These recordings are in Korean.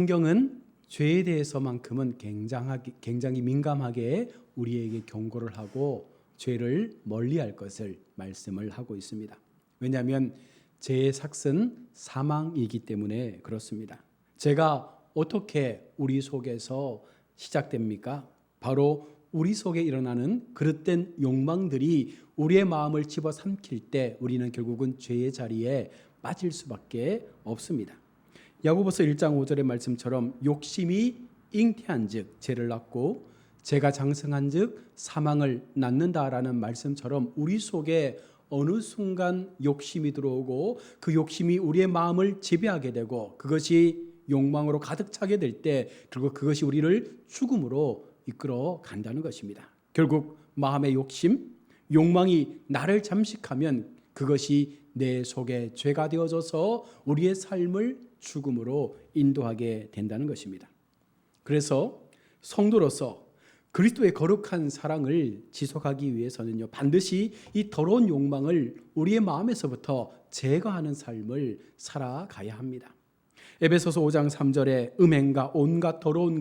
성경은 죄에 대해서만큼은 굉장히 민감하게 우리에게 경고를 하고 죄를 멀리할 것을 말씀을 하고 있습니다. 왜냐하면 죄의 삭은 사망이기 때문에 그렇습니다. 죄가 어떻게 우리 속에서 시작됩니까? 바로 우리 속에 일어나는 그릇된 욕망들이 우리의 마음을 집어삼킬 때 우리는 결국은 죄의 자리에 빠질 수밖에 없습니다. 야고보서 1장 5절의 말씀처럼 욕심이 잉태한즉 죄를 낳고 죄가 장성한즉 사망을 낳는다라는 말씀처럼 우리 속에 어느 순간 욕심이 들어오고 그 욕심이 우리의 마음을 지배하게 되고 그것이 욕망으로 가득 차게 될 때 결국 그것이 우리를 죽음으로 이끌어 간다는 것입니다. 결국 마음의 욕심, 욕망이 나를 잠식하면 그것이 내 속에 죄가 되어져서 우리의 삶을 죽음으로 인도하게 된다는 것입니다. 그래서 성도로서 그리스도의 거룩한 사랑을 지속하기 위해서는요, 반드시 이 더러운 욕망을 우리의 마음에서부터 제거하는 삶을 살아가야 합니다. 에베소서 5장 3절에 음행과 온갖 더러운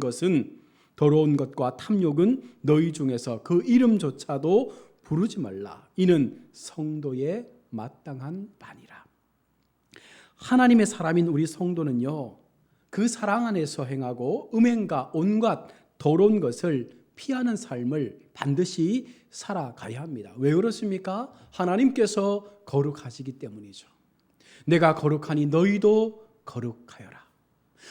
것과 탐욕은 너희 중에서 그 이름조차도 부르지 말라. 이는 성도의 마땅한 바니라. 하나님의 사람인 우리 성도는요, 그 사랑 안에서 행하고 음행과 온갖 더러운 것을 피하는 삶을 반드시 살아가야 합니다. 왜 그렇습니까? 하나님께서 거룩하시기 때문이죠. 내가 거룩하니 너희도 거룩하여라.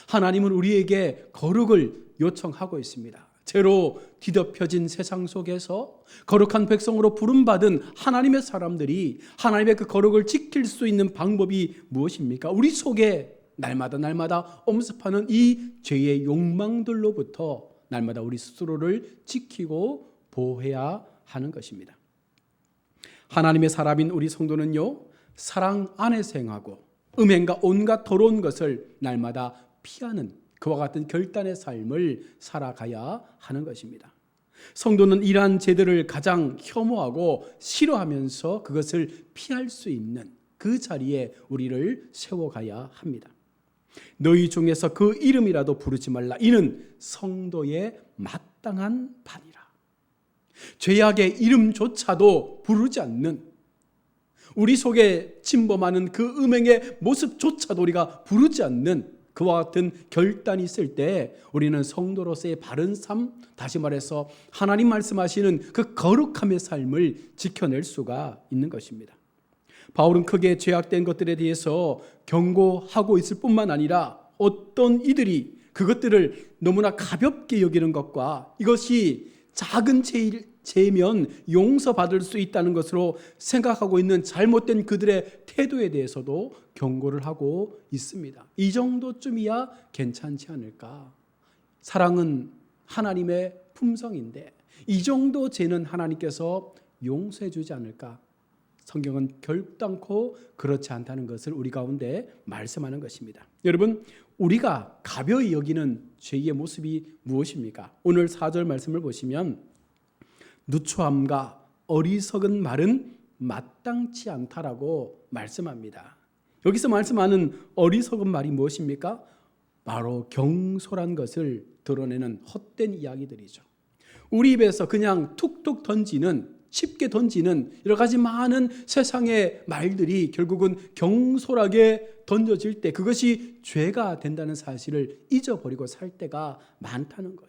하나님은 우리에게 거룩을 요청하고 있습니다. 죄로 뒤덮여진 세상 속에서 거룩한 백성으로 부름받은 하나님의 사람들이 하나님의 그 거룩을 지킬 수 있는 방법이 무엇입니까? 우리 속에 날마다 엄습하는 이 죄의 욕망들로부터 날마다 우리 스스로를 지키고 보호해야 하는 것입니다. 하나님의 사람인 우리 성도는요, 사랑 안에서 행하고 음행과 온갖 더러운 것을 날마다 피하는 그와 같은 결단의 삶을 살아가야 하는 것입니다. 성도는 이러한 죄들을 가장 혐오하고 싫어하면서 그것을 피할 수 있는 그 자리에 우리를 세워가야 합니다. 너희 중에서 그 이름이라도 부르지 말라. 이는 성도의 마땅한 바니라. 죄악의 이름조차도 부르지 않는, 우리 속에 침범하는 그 음행의 모습조차도 우리가 부르지 않는 그와 같은 결단이 있을 때 우리는 성도로서의 바른 삶, 다시 말해서 하나님 말씀하시는 그 거룩함의 삶을 지켜낼 수가 있는 것입니다. 바울은 크게 죄악된 것들에 대해서 경고하고 있을 뿐만 아니라 어떤 이들이 그것들을 너무나 가볍게 여기는 것과 이것이 작은 죄면 용서받을 수 있다는 것으로 생각하고 있는 잘못된 그들의 태도에 대해서도 경고를 하고 있습니다. 이 정도쯤이야 괜찮지 않을까? 사랑은 하나님의 품성인데 이 정도 죄는 하나님께서 용서해 주지 않을까? 성경은 결단코 그렇지 않다는 것을 우리 가운데 말씀하는 것입니다. 여러분, 우리가 가벼이 여기는 죄의 모습이 무엇입니까? 오늘 4절 말씀을 보시면 누추함과 어리석은 말은 마땅치 않다라고 말씀합니다. 여기서 말씀하는 어리석은 말이 무엇입니까? 바로 경솔한 것을 드러내는 헛된 이야기들이죠. 우리 입에서 그냥 툭툭 던지는, 쉽게 던지는 여러 가지 많은 세상의 말들이 결국은 경솔하게 던져질 때 그것이 죄가 된다는 사실을 잊어버리고 살 때가 많다는 거예요.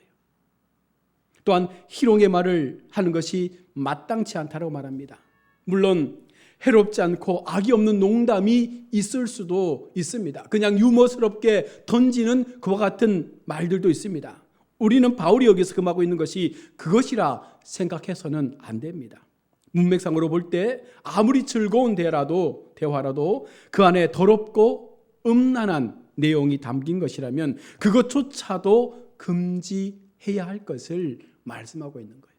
또한 희롱의 말을 하는 것이 마땅치 않다고 말합니다. 물론 해롭지 않고 악이 없는 농담이 있을 수도 있습니다. 그냥 유머스럽게 던지는 그와 같은 말들도 있습니다. 우리는 바울이 여기서 금하고 있는 것이 그것이라 생각해서는 안 됩니다. 문맥상으로 볼 때 아무리 즐거운 대화라도 그 안에 더럽고 음란한 내용이 담긴 것이라면 그것조차도 금지해야 할 것을 말씀하고 있는 거예요.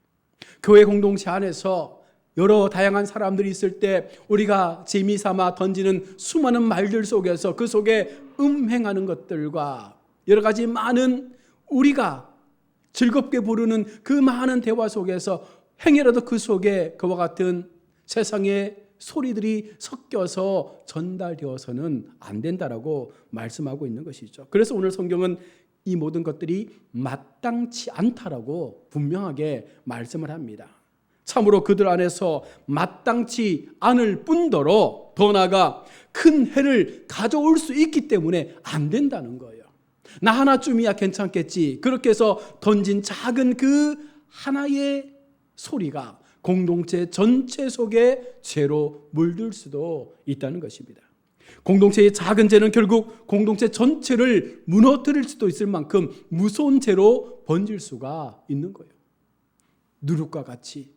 교회 공동체 안에서 여러 다양한 사람들이 있을 때 우리가 재미삼아 던지는 수많은 말들 속에서 그 속에 음행하는 것들과 여러 가지 많은 우리가 즐겁게 부르는 그 많은 대화 속에서 행여라도 그 속에 그와 같은 세상의 소리들이 섞여서 전달되어서는 안 된다라고 말씀하고 있는 것이죠. 그래서 오늘 성경은 이 모든 것들이 마땅치 않다라고 분명하게 말씀을 합니다. 참으로 그들 안에서 마땅치 않을 뿐더러 더 나아가 큰 해를 가져올 수 있기 때문에 안 된다는 거예요. 나 하나쯤이야 괜찮겠지. 그렇게 해서 던진 작은 그 하나의 소리가 공동체 전체 속에 죄로 물들 수도 있다는 것입니다. 공동체의 작은 죄는 결국 공동체 전체를 무너뜨릴 수도 있을 만큼 무서운 죄로 번질 수가 있는 거예요. 누룩과 같이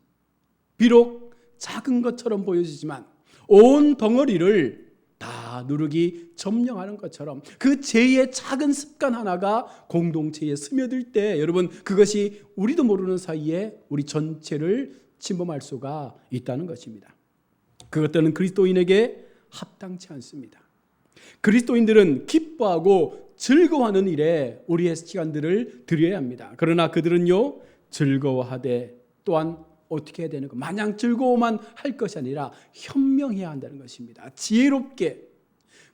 비록 작은 것처럼 보여지지만 온 덩어리를 다 누룩이 점령하는 것처럼 그 죄의 작은 습관 하나가 공동체에 스며들 때 여러분 그것이 우리도 모르는 사이에 우리 전체를 침범할 수가 있다는 것입니다. 그것들은 그리스도인에게 합당치 않습니다. 그리스도인들은 기뻐하고 즐거워하는 일에 우리의 시간들을 드려야 합니다. 그러나 그들은요 즐거워하되 또한 어떻게 해야 되는 것? 마냥 즐거워만 할 것이 아니라 현명해야 한다는 것입니다. 지혜롭게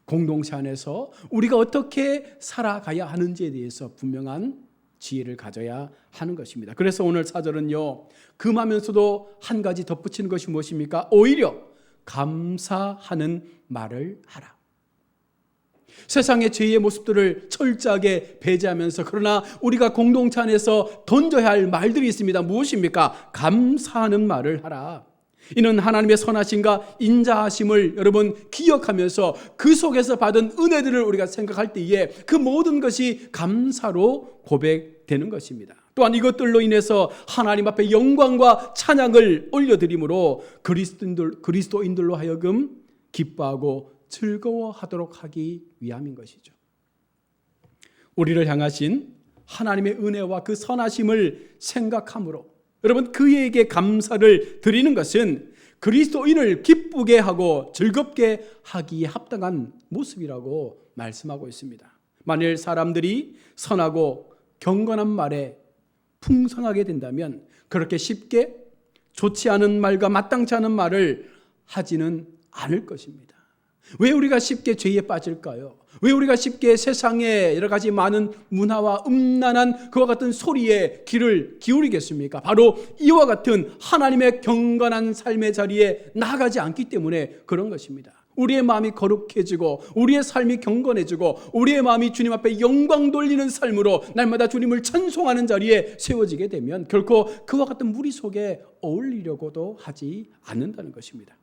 공동체 안에서 우리가 어떻게 살아가야 하는지에 대해서 분명한 지혜를 가져야 하는 것입니다. 그래서 오늘 4절은요 금하면서도 한 가지 덧붙이는 것이 무엇입니까? 오히려 감사하는 말을 하라. 세상의 죄의 모습들을 철저하게 배제하면서 그러나 우리가 공동체 안에서 던져야 할 말들이 있습니다. 무엇입니까? 감사하는 말을 하라. 이는 하나님의 선하심과 인자하심을 여러분 기억하면서 그 속에서 받은 은혜들을 우리가 생각할 때에 그 모든 것이 감사로 고백되는 것입니다. 또한 이것들로 인해서 하나님 앞에 영광과 찬양을 올려드림으로 그리스도인들로 하여금 기뻐하고 즐거워하도록 하기 위함인 것이죠. 우리를 향하신 하나님의 은혜와 그 선하심을 생각함으로 여러분 그에게 감사를 드리는 것은 그리스도인을 기쁘게 하고 즐겁게 하기에 합당한 모습이라고 말씀하고 있습니다. 만일 사람들이 선하고 경건한 말에 풍성하게 된다면 그렇게 쉽게 좋지 않은 말과 마땅치 않은 말을 하지는 않을 것입니다. 왜 우리가 쉽게 죄에 빠질까요? 왜 우리가 쉽게 세상에 여러 가지 많은 문화와 음란한 그와 같은 소리에 귀를 기울이겠습니까? 바로 이와 같은 하나님의 경건한 삶의 자리에 나아가지 않기 때문에 그런 것입니다. 우리의 마음이 거룩해지고 우리의 삶이 경건해지고 우리의 마음이 주님 앞에 영광 돌리는 삶으로 날마다 주님을 찬송하는 자리에 세워지게 되면 결코 그와 같은 무리 속에 어울리려고도 하지 않는다는 것입니다.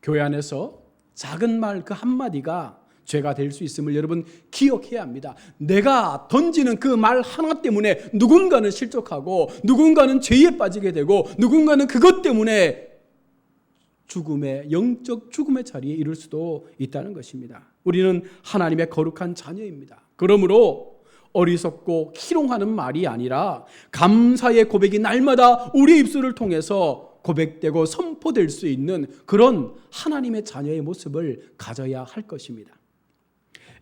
교회 안에서 작은 말 그 한마디가 죄가 될 수 있음을 여러분 기억해야 합니다. 내가 던지는 그 말 하나 때문에 누군가는 실족하고 누군가는 죄에 빠지게 되고 누군가는 그것 때문에 영적 죽음의 자리에 이를 수도 있다는 것입니다. 우리는 하나님의 거룩한 자녀입니다. 그러므로 어리석고 희롱하는 말이 아니라 감사의 고백이 날마다 우리 입술을 통해서 고백되고 선포될 수 있는 그런 하나님의 자녀의 모습을 가져야 할 것입니다.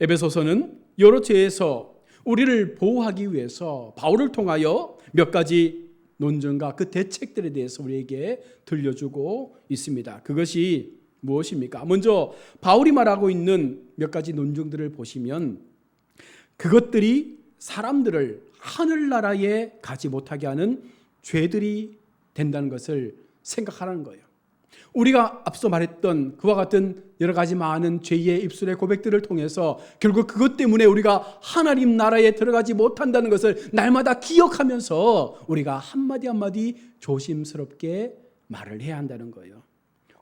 에베소서는 여러 죄에서 우리를 보호하기 위해서 바울을 통하여 몇 가지 논증과 그 대책들에 대해서 우리에게 들려주고 있습니다. 그것이 무엇입니까? 먼저 바울이 말하고 있는 몇 가지 논증들을 보시면 그것들이 사람들을 하늘나라에 가지 못하게 하는 죄들이 된다는 것을 생각하라는 거예요. 우리가 앞서 말했던 그와 같은 여러 가지 많은 죄의 입술의 고백들을 통해서 결국 그것 때문에 우리가 하나님 나라에 들어가지 못한다는 것을 날마다 기억하면서 우리가 한마디 한마디 조심스럽게 말을 해야 한다는 거예요.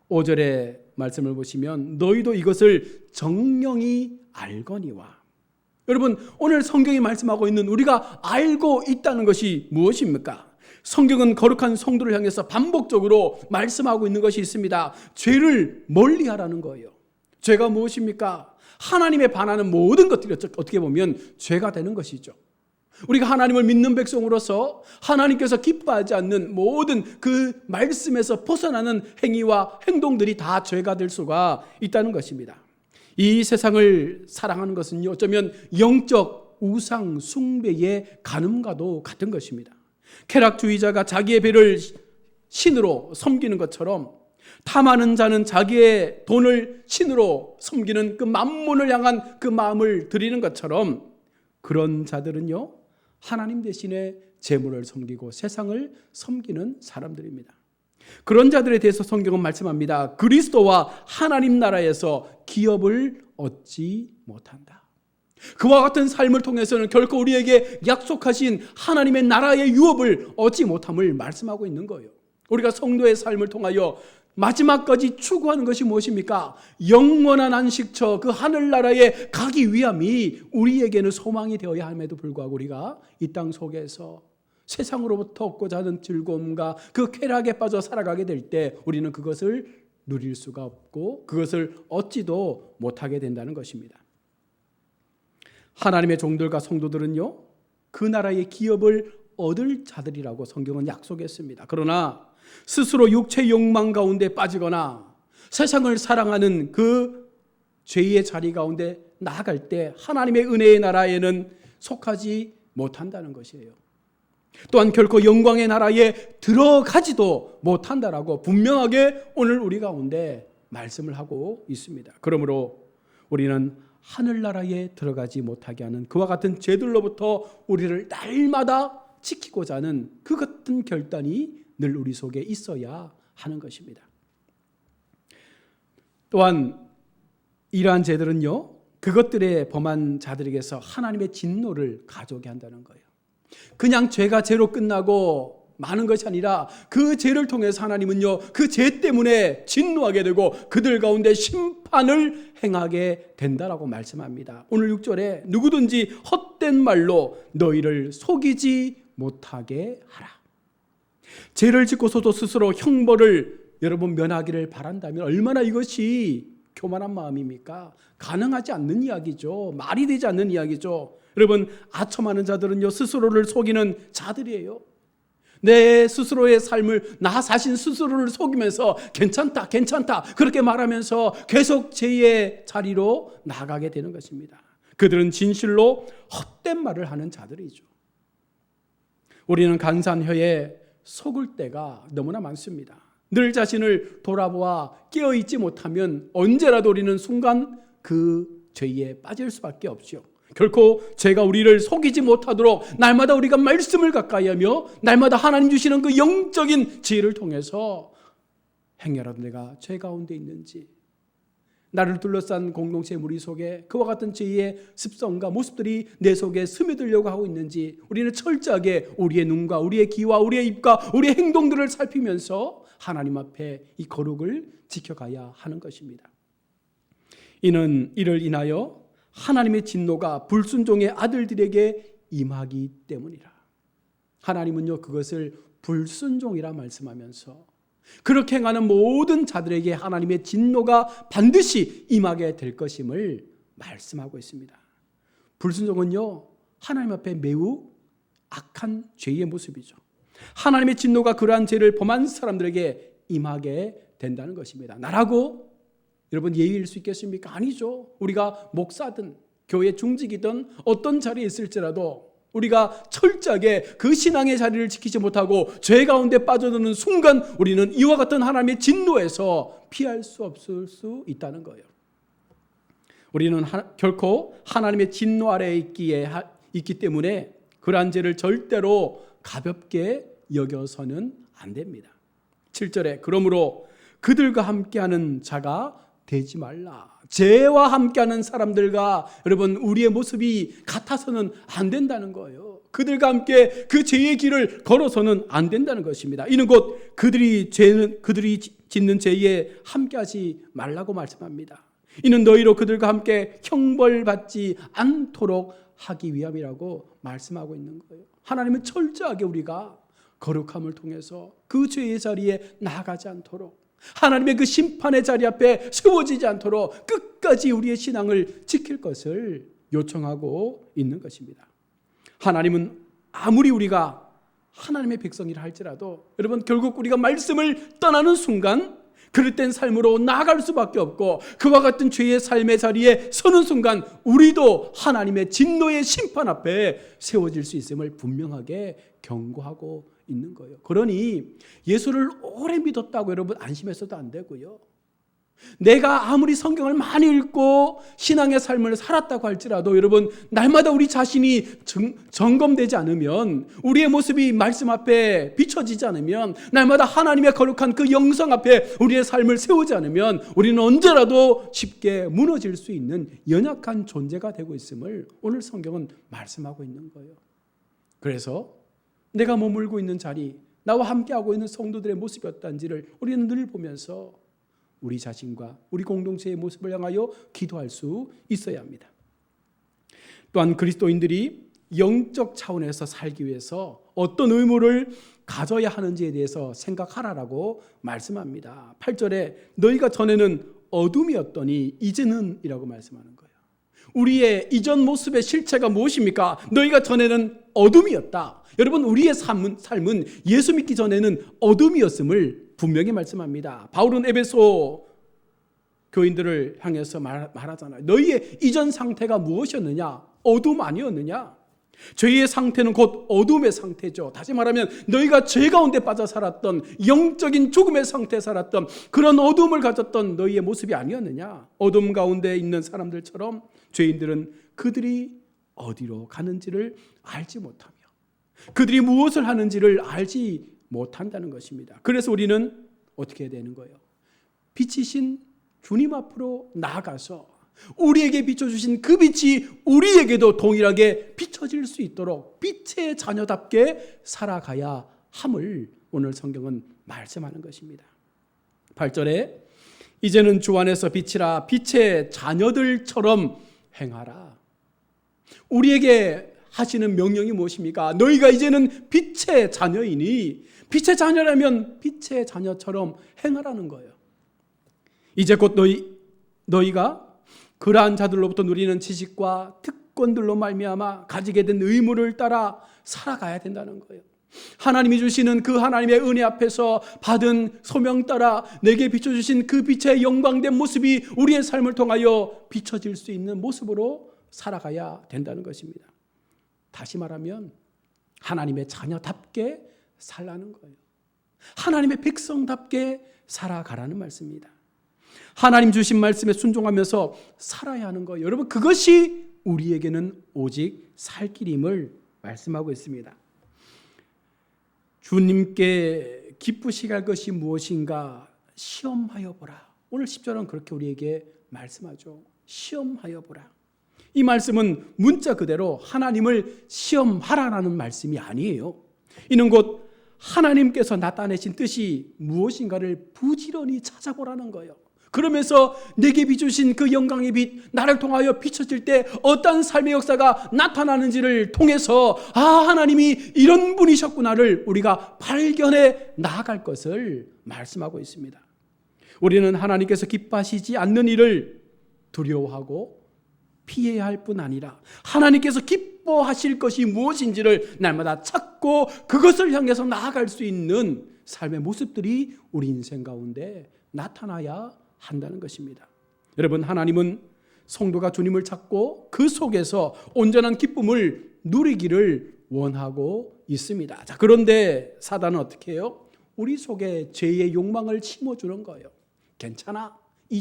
5절의 말씀을 보시면 너희도 이것을 정령이 알거니와. 여러분 오늘 성경이 말씀하고 있는 우리가 알고 있다는 것이 무엇입니까? 성경은 거룩한 성도를 향해서 반복적으로 말씀하고 있는 것이 있습니다. 죄를 멀리하라는 거예요. 죄가 무엇입니까? 하나님에 반하는 모든 것들이 어떻게 보면 죄가 되는 것이죠. 우리가 하나님을 믿는 백성으로서 하나님께서 기뻐하지 않는 모든 그 말씀에서 벗어나는 행위와 행동들이 다 죄가 될 수가 있다는 것입니다. 이 세상을 사랑하는 것은 어쩌면 영적 우상 숭배의 간음과도 같은 것입니다. 쾌락주의자가 자기의 배를 신으로 섬기는 것처럼 탐하는 자는 자기의 돈을 신으로 섬기는 그 만몬을 향한 그 마음을 드리는 것처럼 그런 자들은요, 하나님 대신에 재물을 섬기고 세상을 섬기는 사람들입니다. 그런 자들에 대해서 성경은 말씀합니다. 그리스도와 하나님 나라에서 기업을 얻지 못한다. 그와 같은 삶을 통해서는 결코 우리에게 약속하신 하나님의 나라의 유업을 얻지 못함을 말씀하고 있는 거예요. 우리가 성도의 삶을 통하여 마지막까지 추구하는 것이 무엇입니까? 영원한 안식처, 그 하늘나라에 가기 위함이 우리에게는 소망이 되어야 함에도 불구하고 우리가 이 땅 속에서 세상으로부터 얻고자 하는 즐거움과 그 쾌락에 빠져 살아가게 될 때 우리는 그것을 누릴 수가 없고 그것을 얻지도 못하게 된다는 것입니다. 하나님의 종들과 성도들은요, 그 나라의 기업을 얻을 자들이라고 성경은 약속했습니다. 그러나 스스로 육체 욕망 가운데 빠지거나 세상을 사랑하는 그 죄의 자리 가운데 나아갈 때 하나님의 은혜의 나라에는 속하지 못한다는 것이에요. 또한 결코 영광의 나라에 들어가지도 못한다라고 분명하게 오늘 우리 가운데 말씀을 하고 있습니다. 그러므로 우리는 하늘나라에 들어가지 못하게 하는 그와 같은 죄들로부터 우리를 날마다 지키고자 하는 그 같은 결단이 늘 우리 속에 있어야 하는 것입니다. 또한 이러한 죄들은요, 그것들에 범한 자들에게서 하나님의 진노를 가져오게 한다는 거예요. 그냥 죄가 죄로 끝나고 마는 것이 아니라 그 죄를 통해서 하나님은요, 그 죄 때문에 진노하게 되고 그들 가운데 심판을 행하게 된다라고 말씀합니다. 오늘 6절에 누구든지 헛된 말로 너희를 속이지 못하게 하라. 죄를 짓고서도 스스로 형벌을 여러분 면하기를 바란다면 얼마나 이것이 교만한 마음입니까? 가능하지 않는 이야기죠. 말이 되지 않는 이야기죠. 여러분, 아첨하는 자들은요, 스스로를 속이는 자들이에요. 내 스스로의 삶을, 나 자신 스스로를 속이면서 괜찮다 그렇게 말하면서 계속 죄의 자리로 나가게 되는 것입니다. 그들은 진실로 헛된 말을 하는 자들이죠. 우리는 간산혀에 속을 때가 너무나 많습니다. 늘 자신을 돌아보아 깨어있지 못하면 언제라도 우리는 순간 그 죄에 빠질 수밖에 없죠. 결코 죄가 우리를 속이지 못하도록 날마다 우리가 말씀을 가까이 하며 날마다 하나님 주시는 그 영적인 지혜를 통해서 행여라도 내가 죄 가운데 있는지, 나를 둘러싼 공동체 무리 속에 그와 같은 죄의 습성과 모습들이 내 속에 스며들려고 하고 있는지 우리는 철저하게 우리의 눈과 우리의 귀와 우리의 입과 우리의 행동들을 살피면서 하나님 앞에 이 거룩을 지켜가야 하는 것입니다. 이를 인하여 하나님의 진노가 불순종의 아들들에게 임하기 때문이라. 하나님은요, 그것을 불순종이라 말씀하면서 그렇게 행하는 모든 자들에게 하나님의 진노가 반드시 임하게 될 것임을 말씀하고 있습니다. 불순종은요, 하나님 앞에 매우 악한 죄의 모습이죠. 하나님의 진노가 그러한 죄를 범한 사람들에게 임하게 된다는 것입니다. 나라고 여러분 예의일 수 있겠습니까? 아니죠. 우리가 목사든 교회 중직이든 어떤 자리에 있을지라도 우리가 철저하게 그 신앙의 자리를 지키지 못하고 죄 가운데 빠져드는 순간 우리는 이와 같은 하나님의 진노에서 피할 수 없을 수 있다는 거예요. 우리는 결코 하나님의 진노 아래에 있기 때문에 그러한 죄를 절대로 가볍게 여겨서는 안 됩니다. 7절에 그러므로 그들과 함께하는 자가 되지 말라. 죄와 함께하는 사람들과 여러분 우리의 모습이 같아서는 안 된다는 거예요. 그들과 함께 그 죄의 길을 걸어서는 안 된다는 것입니다. 이는 곧 그들이 짓는 죄에 함께하지 말라고 말씀합니다. 이는 너희로 그들과 함께 형벌받지 않도록 하기 위함이라고 말씀하고 있는 거예요. 하나님은 철저하게 우리가 거룩함을 통해서 그 죄의 자리에 나아가지 않도록, 하나님의 그 심판의 자리 앞에 세워지지 않도록 끝까지 우리의 신앙을 지킬 것을 요청하고 있는 것입니다. 하나님은 아무리 우리가 하나님의 백성이라 할지라도 여러분 결국 우리가 말씀을 떠나는 순간 그릇된 삶으로 나아갈 수밖에 없고 그와 같은 죄의 삶의 자리에 서는 순간 우리도 하나님의 진노의 심판 앞에 세워질 수 있음을 분명하게 경고하고 있는 거예요. 그러니 예수를 오래 믿었다고 여러분 안심해서도 안 되고요. 내가 아무리 성경을 많이 읽고 신앙의 삶을 살았다고 할지라도 여러분, 날마다 우리 자신이 점검되지 않으면, 우리의 모습이 말씀 앞에 비춰지지 않으면, 날마다 하나님의 거룩한 그 영성 앞에 우리의 삶을 세우지 않으면 우리는 언제라도 쉽게 무너질 수 있는 연약한 존재가 되고 있음을 오늘 성경은 말씀하고 있는 거예요. 그래서 내가 머물고 있는 자리, 나와 함께하고 있는 성도들의 모습이 어떤지를 우리는 늘 보면서 우리 자신과 우리 공동체의 모습을 향하여 기도할 수 있어야 합니다. 또한 그리스도인들이 영적 차원에서 살기 위해서 어떤 의무를 가져야 하는지에 대해서 생각하라라고 말씀합니다. 8절에 너희가 전에는 어둠이었더니 이제는 이라고 말씀하는 거예요. 우리의 이전 모습의 실체가 무엇입니까? 너희가 전에는 어둠이었다. 여러분, 우리의 삶은 예수 믿기 전에는 어둠이었음을 분명히 말씀합니다. 바울은 에베소 교인들을 향해서 말하잖아요. 너희의 이전 상태가 무엇이었느냐? 어둠 아니었느냐? 죄의 상태는 곧 어둠의 상태죠. 다시 말하면 너희가 죄 가운데 빠져 살았던, 영적인 죽음의 상태에 살았던 그런 어둠을 가졌던 너희의 모습이 아니었느냐? 어둠 가운데 있는 사람들처럼 죄인들은 그들이 어디로 가는지를 알지 못하며 그들이 무엇을 하는지를 알지 못한다는 것입니다. 그래서 우리는 어떻게 해야 되는 거예요? 빛이신 주님 앞으로 나아가서 우리에게 비춰주신 그 빛이 우리에게도 동일하게 비춰질 수 있도록 빛의 자녀답게 살아가야 함을 오늘 성경은 말씀하는 것입니다. 8절에 이제는 주 안에서 빛이라 빛의 자녀들처럼 행하라. 우리에게 하시는 명령이 무엇입니까? 너희가 이제는 빛의 자녀이니, 빛의 자녀라면 빛의 자녀처럼 행하라는 거예요. 이제 곧 너희가 그러한 자들로부터 누리는 지식과 특권들로 말미암아 가지게 된 의무를 따라 살아가야 된다는 거예요. 하나님이 주시는 그 하나님의 은혜 앞에서 받은 소명 따라 내게 비춰주신 그 빛의 영광된 모습이 우리의 삶을 통하여 비춰질 수 있는 모습으로 살아가야 된다는 것입니다. 다시 말하면 하나님의 자녀답게 살라는 거예요. 하나님의 백성답게 살아가라는 말씀입니다. 하나님 주신 말씀에 순종하면서 살아야 하는 거예요. 여러분, 그것이 우리에게는 오직 살 길임을 말씀하고 있습니다. 주님께 기쁘시게 할 것이 무엇인가 시험하여 보라. 오늘 10절은 그렇게 우리에게 말씀하죠. 시험하여 보라. 이 말씀은 문자 그대로 하나님을 시험하라라는 말씀이 아니에요. 이는 곧 하나님께서 나타내신 뜻이 무엇인가를 부지런히 찾아보라는 거예요. 그러면서 내게 비추신 그 영광의 빛, 나를 통하여 비춰질 때 어떤 삶의 역사가 나타나는지를 통해서 하나님이 이런 분이셨구나를 우리가 발견해 나아갈 것을 말씀하고 있습니다. 우리는 하나님께서 기뻐하시지 않는 일을 두려워하고 피해야 할 뿐 아니라 하나님께서 기뻐하실 것이 무엇인지를 날마다 찾고 그것을 향해서 나아갈 수 있는 삶의 모습들이 우리 인생 가운데 나타나야 한다는 것입니다. 여러분, 하나님은 성도가 주님을 찾고 그 속에서 온전한 기쁨을 누리기를 원하고 있습니다. 자, 그런데 사단은 어떻게 해요? 우리 속에 죄의 욕망을 심어주는 거예요. 괜찮아, 이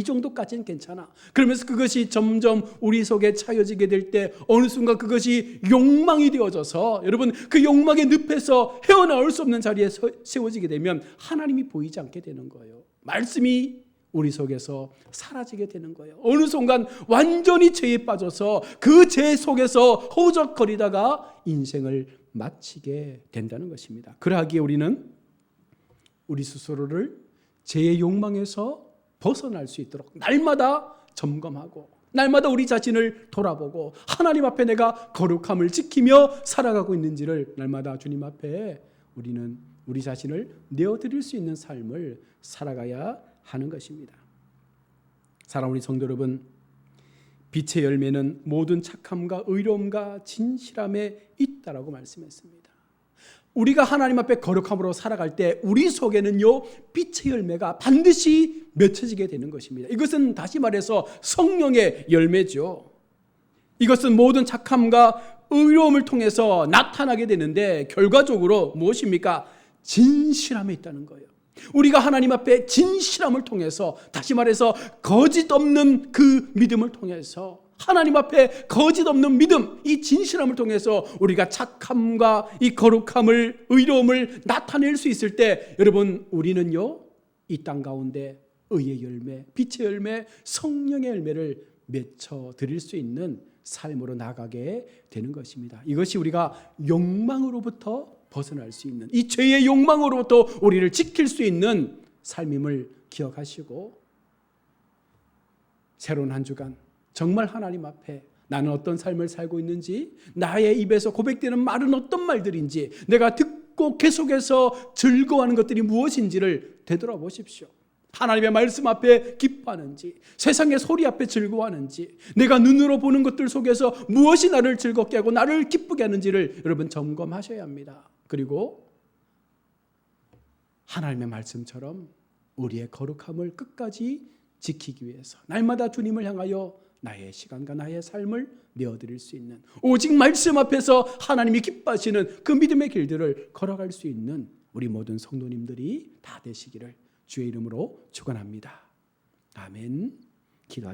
정도까지는 괜찮아. 그러면서 그것이 점점 우리 속에 차여지게 될 때 어느 순간 그것이 욕망이 되어져서 여러분, 그 욕망의 늪에서 헤어나올 수 없는 자리에 세워지게 되면 하나님이 보이지 않게 되는 거예요. 말씀이 우리 속에서 사라지게 되는 거예요. 어느 순간 완전히 죄에 빠져서 그 죄 속에서 허우적거리다가 인생을 마치게 된다는 것입니다. 그러하기에 우리는 우리 스스로를 죄의 욕망에서 벗어날 수 있도록 날마다 점검하고 날마다 우리 자신을 돌아보고 하나님 앞에 내가 거룩함을 지키며 살아가고 있는지를 날마다 주님 앞에 우리는 우리 자신을 내어드릴 수 있는 삶을 살아가야 하는 것입니다. 사랑하는 우리 성도 여러분, 빛의 열매는 모든 착함과 의로움과 진실함에 있다라고 말씀했습니다. 우리가 하나님 앞에 거룩함으로 살아갈 때 우리 속에는요, 빛의 열매가 반드시 맺혀지게 되는 것입니다. 이것은 다시 말해서 성령의 열매죠. 이것은 모든 착함과 의로움을 통해서 나타나게 되는데 결과적으로 무엇입니까? 진실함에 있다는 거예요. 우리가 하나님 앞에 진실함을 통해서, 다시 말해서 거짓 없는 그 믿음을 통해서, 하나님 앞에 거짓 없는 믿음, 이 진실함을 통해서 우리가 착함과 이 거룩함을, 의로움을 나타낼 수 있을 때, 여러분, 우리는요, 이 땅 가운데 의의 열매, 빛의 열매, 성령의 열매를 맺혀 드릴 수 있는 삶으로 나가게 되는 것입니다. 이것이 우리가 욕망으로부터 벗어날 수 있는, 이 죄의 욕망으로부터 우리를 지킬 수 있는 삶임을 기억하시고, 새로운 한 주간 정말 하나님 앞에 나는 어떤 삶을 살고 있는지, 나의 입에서 고백되는 말은 어떤 말들인지, 내가 듣고 계속해서 즐거워하는 것들이 무엇인지를 되돌아보십시오. 하나님의 말씀 앞에 기뻐하는지, 세상의 소리 앞에 즐거워하는지, 내가 눈으로 보는 것들 속에서 무엇이 나를 즐겁게 하고 나를 기쁘게 하는지를 여러분 점검하셔야 합니다. 그리고 하나님의 말씀처럼 우리의 거룩함을 끝까지 지키기 위해서 날마다 주님을 향하여 나의 시간과 나의 삶을 내어드릴 수 있는, 오직 말씀 앞에서 하나님이 기뻐하시는 그 믿음의 길들을 걸어갈 수 있는 우리 모든 성도님들이 다 되시기를 주의 이름으로 축원합니다. 아멘. 기도하겠습니다.